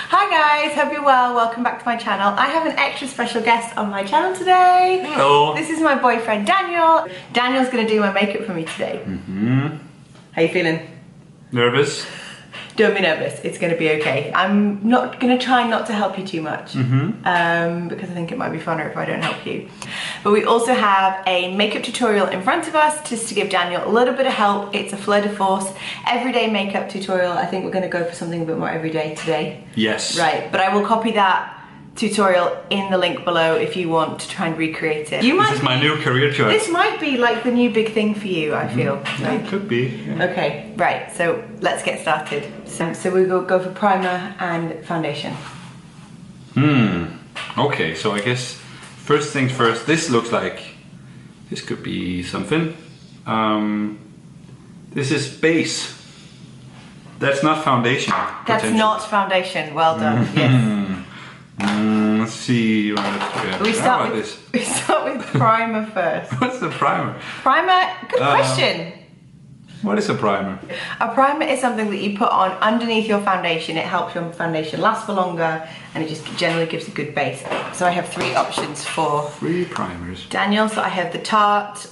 Hi guys, hope you're well. Welcome back to my channel. I have an extra special guest on my channel today. Hello. This is my boyfriend Daniel. Daniel's gonna do my makeup for me today. How you feeling? Nervous? Don't be nervous, it's gonna be okay. I'm not gonna try not to help you too much because I think it might be funner if I don't help you. But we also have a makeup tutorial in front of us just to give Daniel a little bit of help. It's a fleur de force, everyday makeup tutorial. I think we're gonna go for something a bit more everyday today. Yes. Right, but I will copy that tutorial in the link below if you want to try and recreate it. This is my new career choice. This might be like the new big thing for you, I feel. Yeah, it could be. Yeah. Okay, right, so let's get started. So we will go for primer and foundation. Okay, so I guess first things first, this looks like this could be something. This is base. That's not foundation. That's not foundation, well done, yes. Let's see. We start with primer first. What's the primer? Primer, good question. What is a primer? A primer is something that you put on underneath your foundation. It helps your foundation last for longer and it just generally gives a good base. So I have three options for 3 primers. Daniel. So I have the Tarte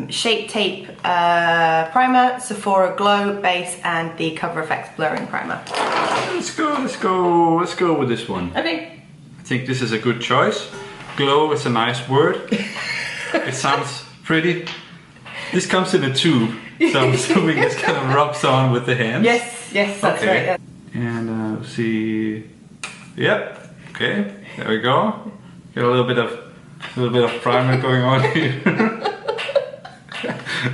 Shape Tape primer, Sephora Glow base, and the Cover FX blurring primer. Let's go with this one. Okay. I think this is a good choice. Glow is a nice word. It sounds pretty. This comes in a tube, so I'm assuming this kind of rubs on with the hands. Yes, that's right. Yeah. And see. Yep. Okay. There we go. Got a little bit of primer going on here.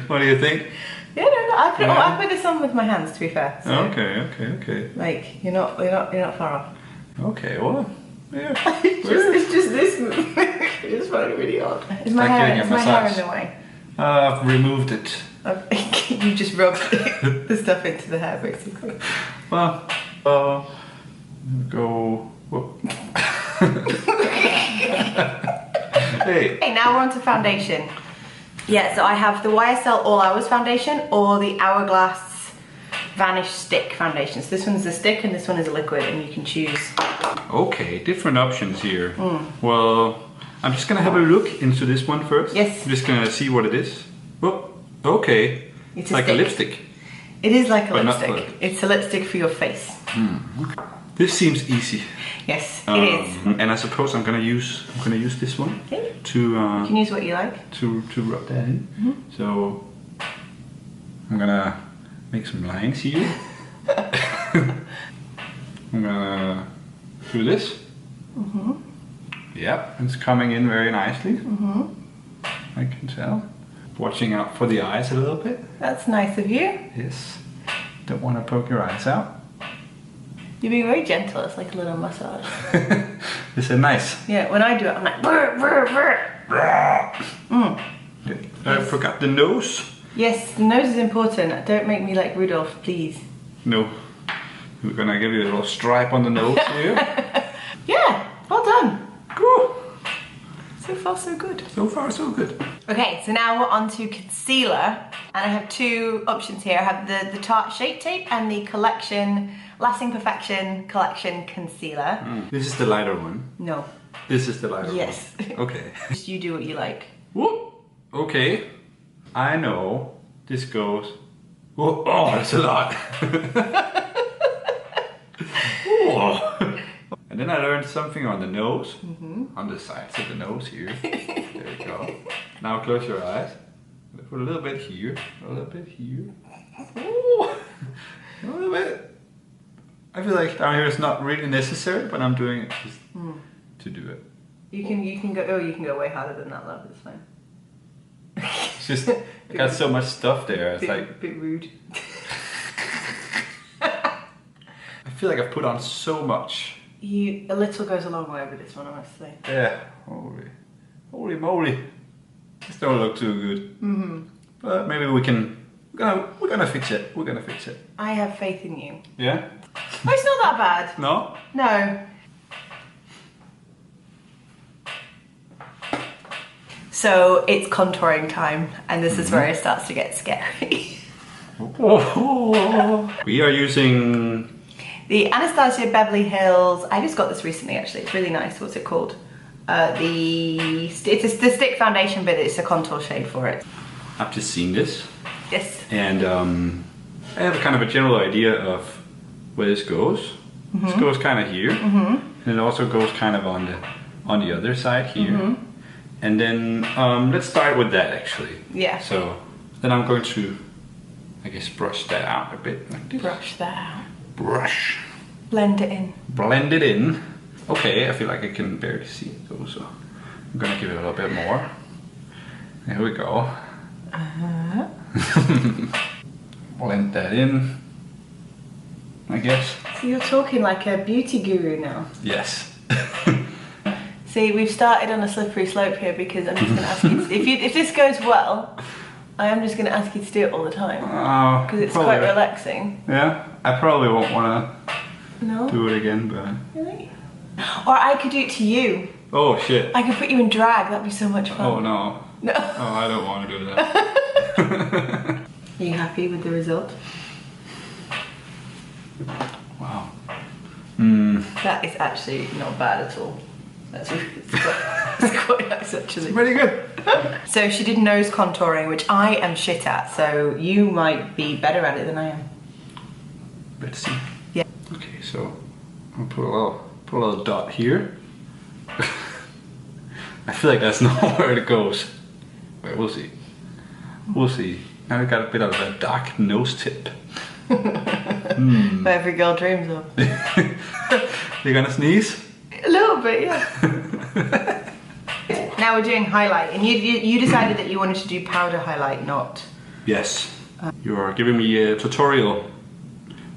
What do you think? Yeah, no, I put this on with my hands, to be fair. So, Okay. like you're not far off. Okay. Well. Yeah. it's just this movement. It's probably really odd. Is my hair in the way? I've removed it. You just rubbed the stuff into the hair, basically. Well, go. Hey. Okay, now we're on to foundation. Yeah, so I have the YSL All Hours foundation or the Hourglass Vanish stick foundation. So this one's a stick and this one is a liquid, and you can choose. Okay, different options here. Well, I'm just gonna have a look into this one first. Yes. I'm just gonna see what it is. Oh, okay. It's like a lipstick. It is like a But lipstick. It's a lipstick for your face. This seems easy. Yes, it is. And I suppose I'm gonna use this one Okay. to You can use what you like. to rub that in. So I'm gonna make some lines here. I'm gonna do this. Yep, it's coming in very nicely. I can tell. Watching out for the eyes a little bit. That's nice of you. Yes. Don't want to poke your eyes out. You're being very gentle. It's like a little massage. Is it nice? Yeah, when I do it, I'm like brr, brr, brr. I forgot the nose. Yes, the nose is important. Don't make me like Rudolph, please. No. We're gonna give you a little stripe on the nose here. Yeah, well done. Cool. So far, so good. So far, so good. Okay, so now we're on to concealer. And I have two options here. I have the Tarte Shape Tape and the Collection Lasting Perfection Collection Concealer. This is the lighter one. No. This is the lighter Yes. one. Okay. Just you do what you like. Whoop. Okay. I know this goes. Whoa. Oh, that's a lot. Whoa. And then I learned something on the nose, on the sides of the nose here. There you go. Now close your eyes. Put a little bit here, a little bit here. Ooh. A little bit. I feel like down here is not really necessary, but I'm doing it just to do it. You can go way harder than that, love. It's fine. It's just I got so much stuff there. It's like a bit rude. I feel like I've put on so much. A little goes a long way with this one, honestly. Yeah, holy moly. This don't look too good. But maybe we're gonna fix it. We're gonna fix it. I have faith in you. Yeah? Oh, it's not that bad. No? No. So it's contouring time, and this is where it starts to get scary. We are using The Anastasia Beverly Hills, I just got this recently actually, it's really nice. What's it called? It's the stick foundation, but it's a contour shade for it. I've just seen this. Yes. And I have a kind of a general idea of where this goes. This goes kind of here, and it also goes kind of on the other side here. And then let's start with that actually. Yeah. So then I'm going to, I guess, brush that out a bit like this. Brush that out. Brush. Blend it in. Blend it in. Okay, I feel like I can barely see it though, so I'm gonna give it a little bit more. There we go. Blend that in, I guess. So you're talking like a beauty guru now. Yes. See, we've started on a slippery slope here because I'm just going to ask you, if this goes well, I am just going to ask you to do it all the time. Because it's quite relaxing. Yeah, I probably won't want No? to do it again, but... Really? Or I could do it to you. Oh shit. I could put you in drag, that'd be so much fun. Oh no. No. Oh, I don't want to do that. Are you happy with the result? Wow. That is actually not bad at all. That's it's quite nice actually. Pretty good. So she did nose contouring, which I am shit at, so you might be better at it than I am. Let's see. Yeah. Okay, so I'll put a little dot here. I feel like that's not where it goes. But we'll see. We'll see. Now we've got a bit of a dark nose tip. What every girl dreams of. You gonna sneeze? A little bit, yeah. Now we're doing highlight, and you decided that you wanted to do powder highlight, not... Yes. You are giving me a tutorial.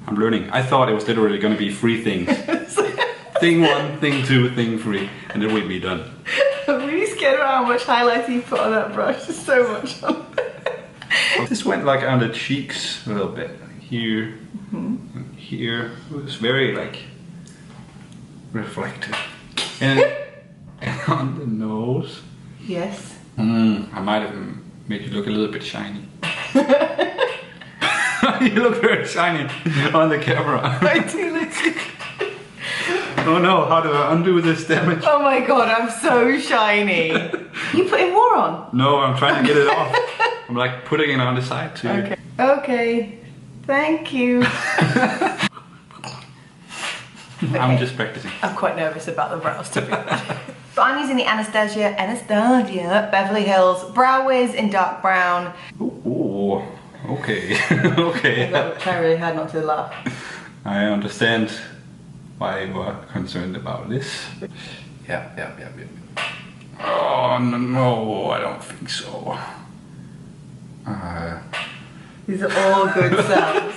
I'm learning. I thought it was literally gonna be 3 things. Thing 1, thing 2, thing 3, and then we'd be done. I'm really scared about how much highlight you put on that brush. There's so much on there. This went like on the cheeks a little bit. Here, and here. It was very like reflective. And on the nose. Yes. I might have made you look a little bit shiny. You look very shiny on the camera. I do look. Oh no, how do I undo this damage? Oh my god, I'm so shiny. You putting more on? No, I'm trying to get it off. I'm like putting it on the side too. Okay. Okay. Thank you. I'm just practicing. I'm quite nervous about the brows to be honest. But I'm using the Anastasia Beverly Hills Brow Wiz in dark brown. Ooh, okay. Okay. I gotta try really hard not to laugh. I understand why you are concerned about this. Yeah. Oh no, I don't think so. These are all good sounds.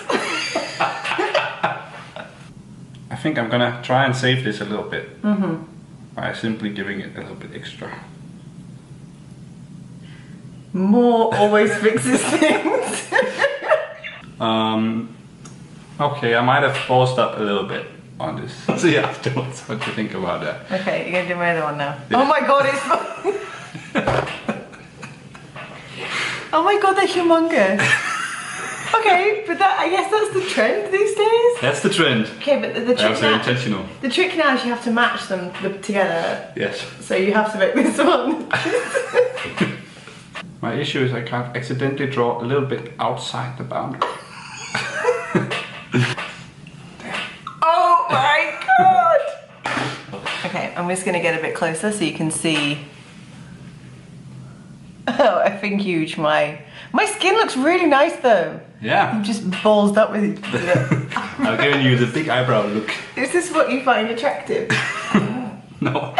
I think I'm gonna try and save this a little bit by simply giving it a little bit extra. More always fixes things. Okay, I might have paused up a little bit on this. I'll see afterwards what you think about that. Okay, you're gonna do my other one now. Yeah. Oh my god, it's oh my god, they're humongous. Okay, but I guess that's the trend these days. That's the trend. Okay, but the trick That was very now, intentional. the trick now is you have to match them together. Yes. So you have to make this one. My issue is I can't accidentally draw a little bit outside the boundary. Oh my god! Okay, I'm just gonna get a bit closer so you can see. Oh, effing huge. My skin looks really nice though. Yeah. I'm just ballsed up with it. I've given you the big eyebrow look. Is this what you find attractive? No.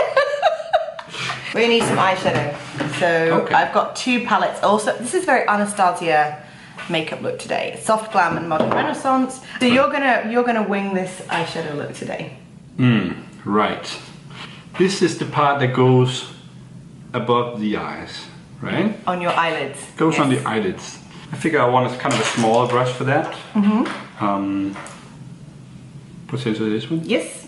We need some eyeshadow. So okay. I've got 2 palettes. Also, this is very Anastasia makeup look today. Soft Glam and Modern Renaissance. So you're gonna wing this eyeshadow look today. Right. This is the part that goes above the eyes, right? On your eyelids. Goes yes. on the eyelids. I figure I want kind of a smaller brush for that. Potentially this one. Yes.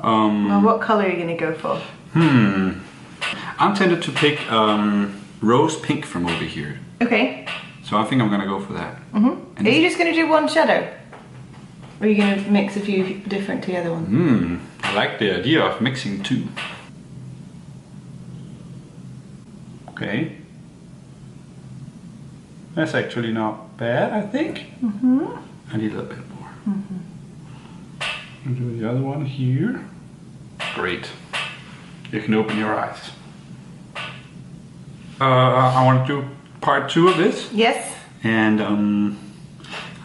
Well, what color are you gonna go for? I'm tempted to pick rose pink from over here. Okay. So I think I'm gonna go for that. Are you just gonna do one shadow? Or are you going to mix a few different together ones? I like the idea of mixing two. Okay. That's actually not bad, I think. I need a little bit more. And do the other one here. Great. You can open your eyes. I want to do part 2 of this. Yes. And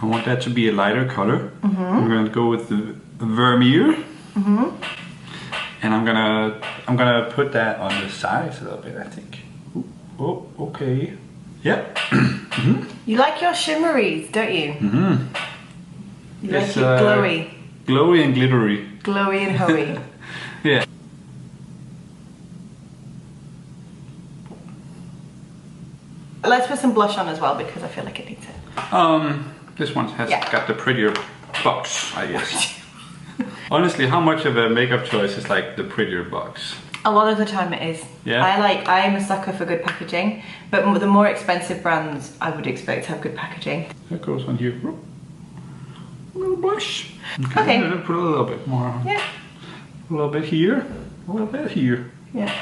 I want that to be a lighter color. I'm going to go with the Vermeer. And I'm gonna put that on the sides a little bit, I think. Ooh, oh, okay. Yep. You like your shimmeries, don't you? You like It's, it glowy. Glowy and glittery. Glowy and hoey. Yeah. Let's put some blush on as well because I feel like it needs it. This one has got the prettier box, I guess. Honestly, how much of a makeup choice is like the prettier box? A lot of the time it is. Yeah. I'm a sucker for good packaging, but the more expensive brands I would expect to have good packaging. That goes on here. A little blush. Okay. I'm gonna put a little bit more on. Yeah. A little bit here. A little bit here. Yeah.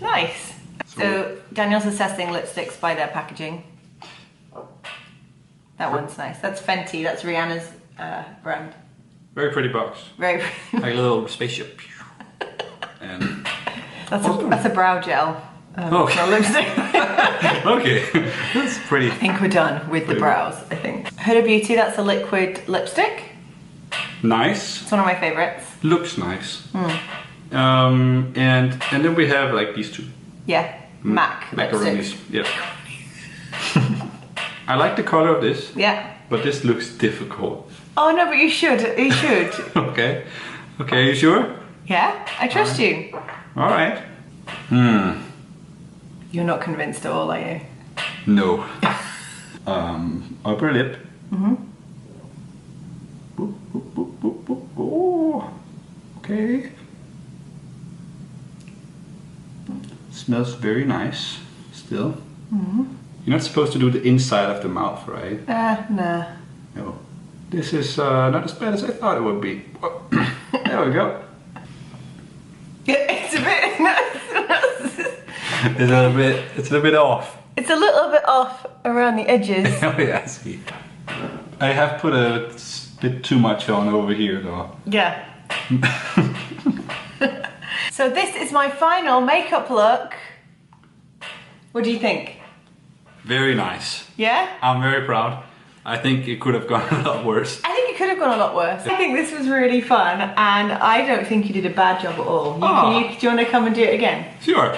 Nice. So Daniel's assessing lipsticks by their packaging. That one's nice. That's Fenty. That's Rihanna's brand. Very pretty box. Very. Like a little spaceship. And that's a brow gel. For lipstick. Okay, that's pretty. I think we're done with the brows. I think. Huda Beauty. That's a liquid lipstick. Nice. It's one of my favorites. Looks nice. And then we have like these two. Yeah. MAC. Macaronis. Yep. I like the color of this. Yeah. But this looks difficult. Oh no, but you should. You should. Okay. Okay, you sure? Yeah, I trust you. All right. You're not convinced at all, are you? No. Upper lip. Boop, boop, boop, boop, boop. Oh. Okay. Smells very nice. Still. You're not supposed to do the inside of the mouth, right? Nah. No. This is not as bad as I thought it would be. There we go. It's a bit. It's a little bit off. It's a little bit off around the edges. Oh yeah, I see. I have put a bit too much on over here though. Yeah. So this is my final makeup look. What do you think? Very nice. Yeah? I'm very proud. I think it could have gone a lot worse. I think it could have gone a lot worse. I think this was really fun and I don't think you did a bad job at all. Do you want to come and do it again? Sure.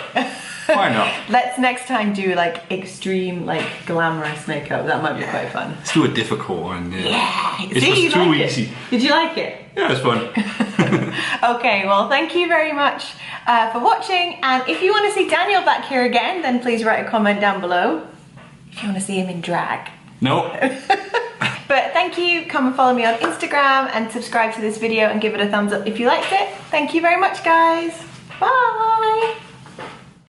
Why not? Let's next time do like extreme, like glamorous makeup. That might be quite fun. Let's do a difficult one. Yeah. It was too easy. Did you like it? Yeah, it's fun. Okay, well thank you very much for watching, and if you want to see Daniel back here again, then please write a comment down below. If you want to see him in drag. No. But thank you, come and follow me on Instagram and subscribe to this video and give it a thumbs up if you liked it. Thank you very much, guys.